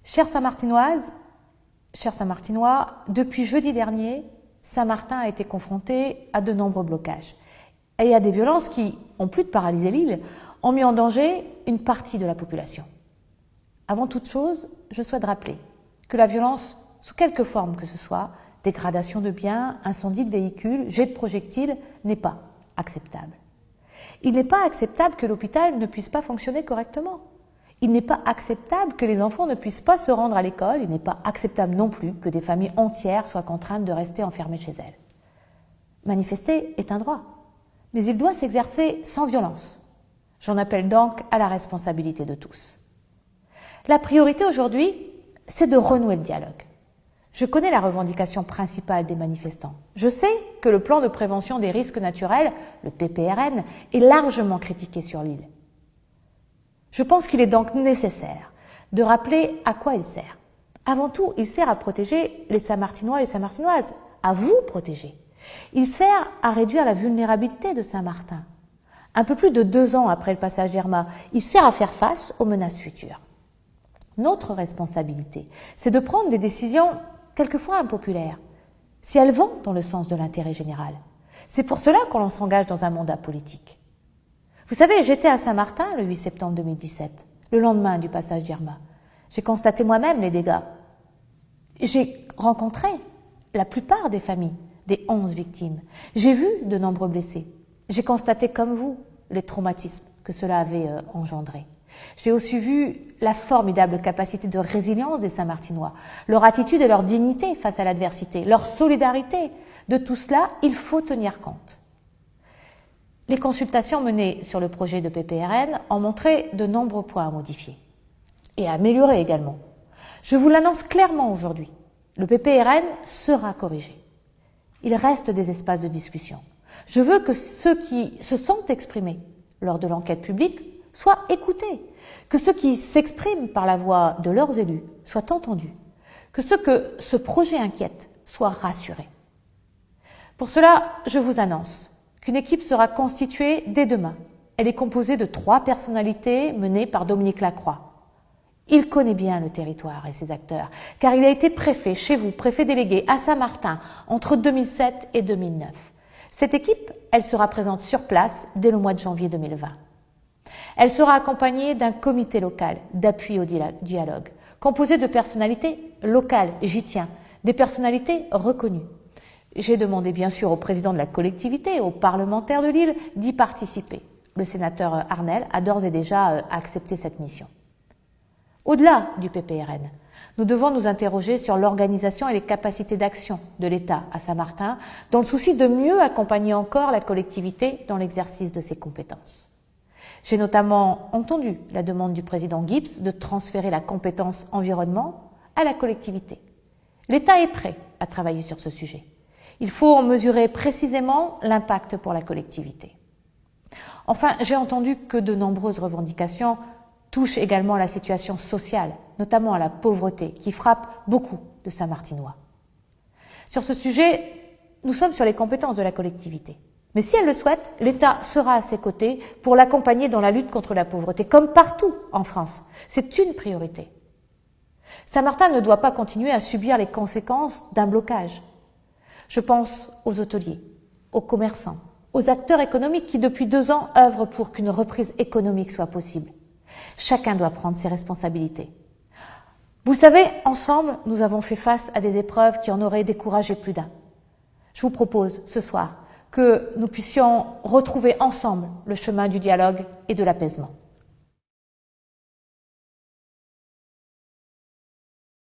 Chères Saint-Martinoises, chers Saint-Martinois, depuis jeudi dernier, Saint-Martin a été confronté à de nombreux blocages et à des violences qui, en plus de paralyser l'île, ont mis en danger une partie de la population. Avant toute chose, je souhaite rappeler que la violence, sous quelque forme que ce soit, dégradation de biens, incendie de véhicules, jet de projectiles, n'est pas acceptable. Il n'est pas acceptable que l'hôpital ne puisse pas fonctionner correctement. Il n'est pas acceptable que les enfants ne puissent pas se rendre à l'école. Il n'est pas acceptable non plus que des familles entières soient contraintes de rester enfermées chez elles. Manifester est un droit, mais il doit s'exercer sans violence. J'en appelle donc à la responsabilité de tous. La priorité aujourd'hui, c'est de renouer le dialogue. Je connais la revendication principale des manifestants. Je sais que le plan de prévention des risques naturels, le PPRN, est largement critiqué sur l'île. Je pense qu'il est donc nécessaire de rappeler à quoi il sert. Avant tout, il sert à protéger les Saint-Martinois et les Saint-Martinoises, à vous protéger. Il sert à réduire la vulnérabilité de Saint-Martin. Un peu plus de 2 ans après le passage d'Irma, il sert à faire face aux menaces futures. Notre responsabilité, c'est de prendre des décisions quelquefois impopulaires, si elles vont dans le sens de l'intérêt général. C'est pour cela qu'on s'engage dans un mandat politique. Vous savez, j'étais à Saint-Martin le 8 septembre 2017, le lendemain du passage d'Irma. J'ai constaté moi-même les dégâts. J'ai rencontré la plupart des familles, des 11 victimes. J'ai vu de nombreux blessés. J'ai constaté comme vous les traumatismes que cela avait engendrés. J'ai aussi vu la formidable capacité de résilience des Saint-Martinois, leur attitude et leur dignité face à l'adversité, leur solidarité. De tout cela, il faut tenir compte. Les consultations menées sur le projet de PPRN ont montré de nombreux points à modifier et à améliorer également. Je vous l'annonce clairement aujourd'hui, le PPRN sera corrigé. Il reste des espaces de discussion. Je veux que ceux qui se sont exprimés lors de l'enquête publique soient écoutés, que ceux qui s'expriment par la voix de leurs élus soient entendus, que ceux que ce projet inquiète soient rassurés. Pour cela, je vous annonce qu'une équipe sera constituée dès demain. Elle est composée de 3 personnalités menées par Dominique Lacroix. Il connaît bien le territoire et ses acteurs, car il a été préfet chez vous, préfet délégué à Saint-Martin entre 2007 et 2009. Cette équipe, elle sera présente sur place dès le mois de janvier 2020. Elle sera accompagnée d'un comité local d'appui au dialogue, composé de personnalités locales, j'y tiens, des personnalités reconnues. J'ai demandé bien sûr au président de la collectivité, aux parlementaires de l'île, d'y participer. Le sénateur Arnel a d'ores et déjà accepté cette mission. Au-delà du PPRN, nous devons nous interroger sur l'organisation et les capacités d'action de l'État à Saint-Martin, dans le souci de mieux accompagner encore la collectivité dans l'exercice de ses compétences. J'ai notamment entendu la demande du président Gibbs de transférer la compétence environnement à la collectivité. L'État est prêt à travailler sur ce sujet. Il faut en mesurer précisément l'impact pour la collectivité. Enfin, j'ai entendu que de nombreuses revendications touchent également la situation sociale, notamment à la pauvreté, qui frappe beaucoup de Saint-Martinois. Sur ce sujet, nous sommes sur les compétences de la collectivité. Mais si elle le souhaite, l'État sera à ses côtés pour l'accompagner dans la lutte contre la pauvreté, comme partout en France. C'est une priorité. Saint-Martin ne doit pas continuer à subir les conséquences d'un blocage. Je pense aux hôteliers, aux commerçants, aux acteurs économiques qui depuis 2 ans œuvrent pour qu'une reprise économique soit possible. Chacun doit prendre ses responsabilités. Vous savez, ensemble, nous avons fait face à des épreuves qui en auraient découragé plus d'un. Je vous propose ce soir que nous puissions retrouver ensemble le chemin du dialogue et de l'apaisement.